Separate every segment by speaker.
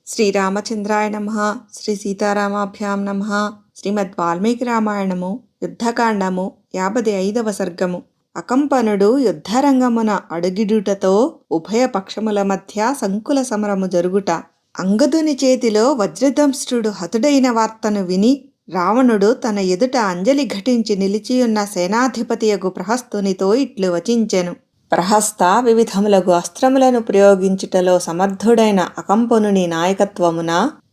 Speaker 1: శ్రీరామచంద్రాయ నమః. శ్రీ సీతారామాభ్యాం నమః. శ్రీమద్ వాల్మీకి రామాయణము యుద్ధకాండము 55వ సర్గము. అకంపనుడు యుద్ధరంగమున అడుగిడుటతో ఉభయ పక్షముల మధ్య సంకుల సమరము జరుగుట. అంగదుని చేతిలో వజ్రదంష్ట్రుడు హతుడైన వార్తను విని రావణుడు తన ఎదుట అంజలి ఘటించి నిలిచియున్న సేనాధిపతియగు ప్రహస్తునితో ఇట్లు వచించెను. ప్రహస్త వివిధములగు అస్త్రములను ప్రయోగించుటలో సమర్థుడైన అకంపనుని నాయకత్వమున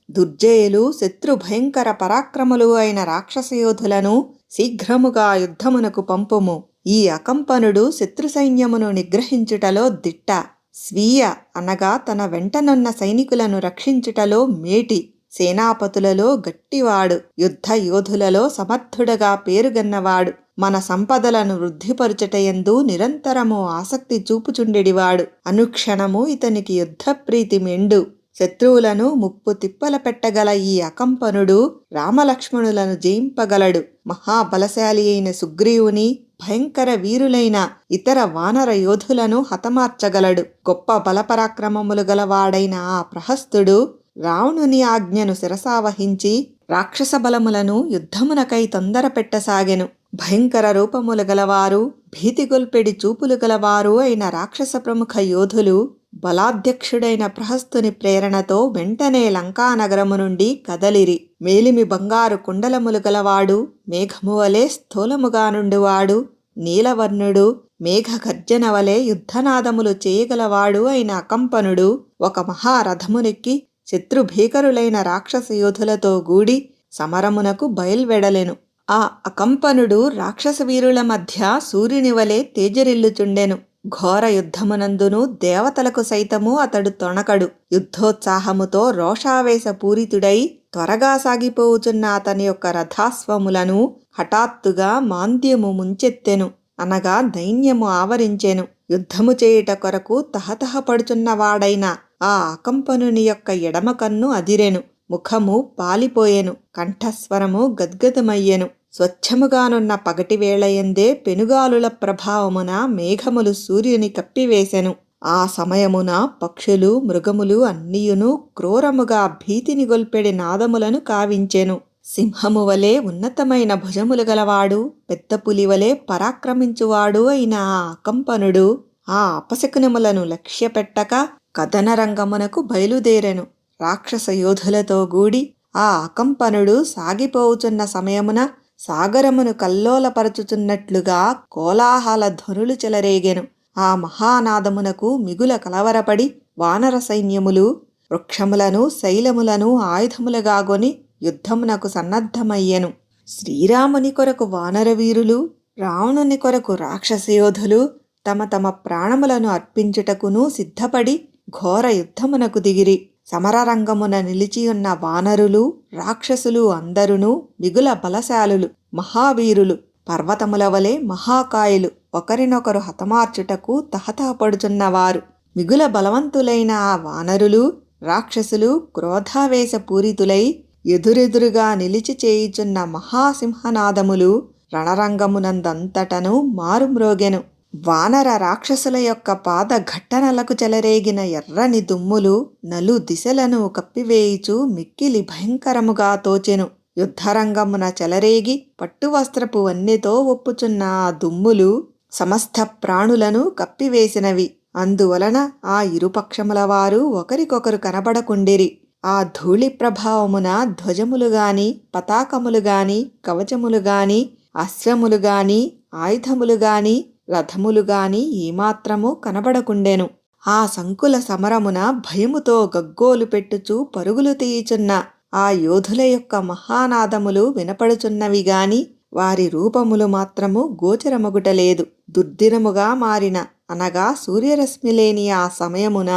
Speaker 1: దుర్జయులు శత్రు భయంకర పరాక్రములు అయిన రాక్షసయోధులను శీఘ్రముగా యుద్ధమునకు పంపుము. ఈ అకంపనుడు శత్రు సైన్యమును నిగ్రహించుటలో దిట్ట. స్వీయ అనగా తన వెంటనున్న సైనికులను రక్షించుటలో మేటి. సేనాపతులలో గట్టివాడు. యుద్ధ యోధులలో సమర్థుడగా పేరుగన్నవాడు. మన సంపదలను వృద్ధిపరుచటయందు నిరంతరము ఆసక్తి చూపుచుండెడివాడు. అనుక్షణము ఇతనికి యుద్ధప్రీతి మెండు. శత్రువులను ముప్పు తిప్పల పెట్టగల ఈ అకంపనుడు రామలక్ష్మణులను జయింపగలడు. మహాబలశాలి అయిన సుగ్రీవుని, భయంకర వీరులైన ఇతర వానర యోధులను హతమార్చగలడు. గొప్ప బలపరాక్రమములు గలవాడైన ఆ ప్రహస్తుడు రావణుని ఆజ్ఞను శిరసావహించి రాక్షస బలములను యుద్ధమునకై తొందర పెట్టసాగెను. భయంకర రూపములు గలవారు, భీతిగొల్పెడి చూపులు గలవారు అయిన రాక్షస ప్రముఖ యోధులు బలాధ్యక్షుడైన ప్రహస్తుని ప్రేరణతో వెంటనే లంకానగరము నుండి కదలిరి. మేలిమి బంగారు కుండలములు గలవాడు, మేఘము వలె స్థూలముగా నుండివాడు, నీలవర్ణుడు, మేఘ గర్జన వలె యుద్ధనాదములు చేయగలవాడు అయిన అకంపనుడు ఒక మహారథమునెక్కి శత్రుభీకరులైన రాక్షస యోధులతో గూడి సమరమునకు బయల్వెడలెను. ఆ అకంపనుడు రాక్షస వీరుల మధ్య సూర్యుని వలె తేజరిల్లుచుండెను. ఘోర యుద్ధమునందును దేవతలకు సైతము అతడు తొణకడు. యుద్ధోత్సాహముతో రోషావేశపూరితుడై త్వరగా సాగిపోవుచున్న అతని యొక్క రథాశ్వములను హఠాత్తుగా మాంద్యము ముంచెత్తెను, అనగా దైన్యము ఆవరించెను. యుద్ధము చేయుట కొరకు తహతహపడుచున్నవాడైన ఆ అకంపనుని యొక్క ఎడమ కన్ను అదిరెను. ముఖము పాలిపోయెను. కంఠస్వరము గద్గదమయ్యెను. స్వచ్ఛముగానున్న పగటివేళయందే పెనుగాలుల ప్రభావమున మేఘములు సూర్యుని కప్పివేశెను. ఆ సమయమున పక్షులు, మృగములు అన్నియును క్రూరముగా భీతిని గొల్పెడి నాదములను కావించెను. సింహము వలె ఉన్నతమైన భుజములు గలవాడు, పెద్ద పులివలే పరాక్రమించువాడు అయిన ఆ అకంపనుడు ఆ అపశకునములను లక్ష్యపెట్టక కదనరంగమునకు బయలుదేరెను. రాక్షస యోధులతో గూడి ఆ అకంపనుడు సాగిపోవుచున్న సమయమున సాగరమును కల్లోలపరచుచున్నట్లుగా కోలాహల ధ్వనులు చెలరేగెను. ఆ మహానాదమునకు మిగుల కలవరపడి వానర సైన్యములు వృక్షములను, శైలములను ఆయుధములుగాగొని యుద్ధమునకు సన్నద్ధమయ్యెను. శ్రీరాముని కొరకు వానరవీరులు, రావణుని కొరకు రాక్షసయోధులు తమ తమ ప్రాణములను అర్పించుటకును సిద్ధపడి ఘోర యుద్ధమునకు దిగిరి. సమరరంగమున నిలిచియున్న వానరులు, రాక్షసులు అందరును మిగుల బలశాలులు, మహావీరులు, పర్వతముల వలె మహాకాయులు, ఒకరినొకరు హతమార్చుటకు తహతహపడుచున్నవారు. మిగుల బలవంతులైన ఆ వానరులు, రాక్షసులు క్రోధావేశపూరితులై ఎదురెదురుగా నిలిచి చేయుచున్న మహాసింహనాదములు రణరంగమునందంతటను మారుమ్రోగెను. వానర రాక్షసుల యొక్క పాద ఘట్టనలకు చెలరేగిన ఎర్రని దుమ్ములు నలు దిశలను కప్పివేయుచు మిక్కిలి భయంకరముగా తోచెను. యుద్ధరంగమున చెలరేగి పట్టువస్త్రపు వన్నెతో ఒప్పుచున్న ఆ దుమ్ములు సమస్త ప్రాణులను కప్పివేసినవి. అందువలన ఆ ఇరుపక్షముల వారు ఒకరికొకరు కనబడకుండిరి. ఆ ధూళి ప్రభావమున ధ్వజములుగాని, పతాకములుగాని, కవచములుగాని, అశ్వములుగాని, ఆయుధములుగాని, రథములుగాని ఏమాత్రము కనబడకుండెను. ఆ సంకుల సమరమున భయముతో గగ్గోలు పెట్టుచు పరుగులు తీయుచున్న ఆ యోధుల యొక్క మహానాదములు వినపడుచున్నవి గాని వారి రూపములు మాత్రము గోచరమగుటలేదు. దుర్దినముగా మారిన, అనగా సూర్యరశ్మి లేని ఆ సమయమున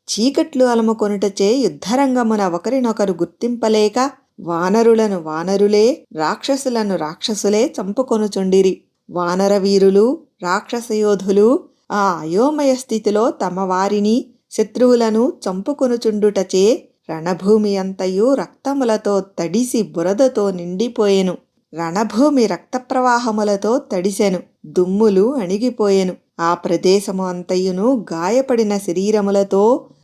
Speaker 1: చీకట్లు అలముకొనుటచే యుద్ధరంగమున ఒకరినొకరు గుర్తింపలేక వానరులను వానరులే, రాక్షసులను రాక్షసులే చంపుకొనుచుండిరి. వానరవీరులు, రాక్షసయోధులు ఆ అయోమయ స్థితిలో తమ వారిని, శత్రువులను చంపుకొనుచుండుటచే రణభూమి అంతయు రక్తములతో తడిసి బురదతో నిండిపోయెను. రణభూమి రక్తప్రవాహములతో తడిసెను. దుమ్ములు అణిగిపోయెను. ఆ ప్రదేశము అంతయును గాయపడిన శరీరములతో,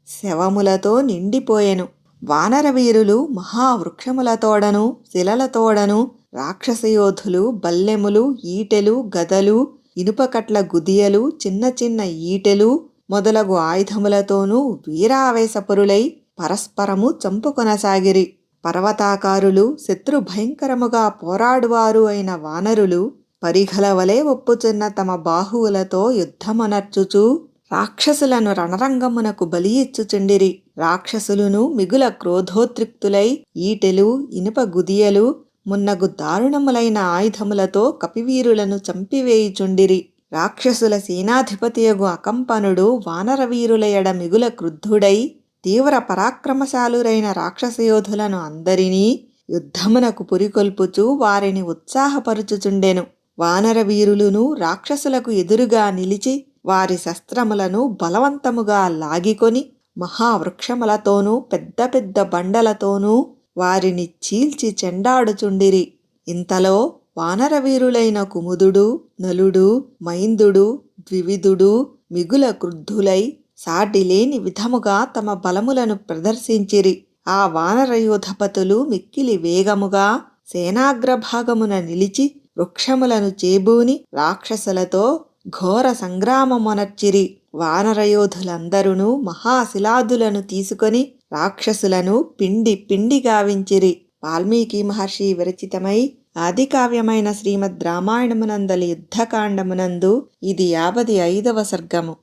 Speaker 1: శవములతో నిండిపోయెను. వానరవీరులు మహావృక్షములతోడను శిలలతోడను రాక్షసయోధులు బల్లెములు ఈటెలు గదలు ఇనుపకట్ల గుదియలు చిన్న చిన్న ఈటెలు మొదలగు ఆయుధములతోనూ వీరావేశపరులై పరస్పరము చంపుకొనసాగిరి. పర్వతాకారులు శత్రుభయంకరముగా పోరాడువారు అయిన వానరులు పరిఘలవలే ఒప్పుచున్న తమ బాహువులతో యుద్ధమునర్చుచూ రాక్షసులను రణరంగమునకు బలియిచ్చుచుండిరి. రాక్షసులును మిగుల క్రోధోద్రిక్తులై ఈటెలు ఇనుప గుదియలు మున్నగు దారుణములైన ఆయుధములతో కపివీరులను చంపివేయుచుండిరి. రాక్షసుల సేనాధిపతియగు అకంపనుడు వానరవీరుల ఎడ మిగుల క్రుద్ధుడై తీవ్ర పరాక్రమశాలురైన రాక్షసయోధులను అందరినీ యుద్ధమునకు పురికొల్పుచూ వారిని ఉత్సాహపరుచుచుండెను. వానరవీరులును రాక్షసులకు ఎదురుగా నిలిచి వారి శస్త్రములను బలవంతముగా లాగికొని మహావృక్షములతోనూ పెద్ద పెద్ద బండలతోనూ వారిని చీల్చి చెండాడుచుండిరి. ఇంతలో వానరవీరులైన కుముదుడు నలుడు మైందుడు ద్వివిధుడు మిగుల క్రుద్ధులై సాటిలేని విధముగా తమ బలములను ప్రదర్శించిరి. ఆ వానరయోధపతులు మిక్కిలి వేగముగా సేనాగ్రభాగమున నిలిచి వృక్షములను చేబూని రాక్షసులతో ఘోర సంగ్రామమునర్చిరి. వానరయోధులందరూ మహాశిలాదులను తీసుకొని రాక్షసులను పిండి పిండి గావించిరి. వాల్మీకి మహర్షి విరచితమై ఆదికావ్యమైన శ్రీమద్ రామాయణమునందలి యుద్ధకాండమునందు ఇది 55వ సర్గము.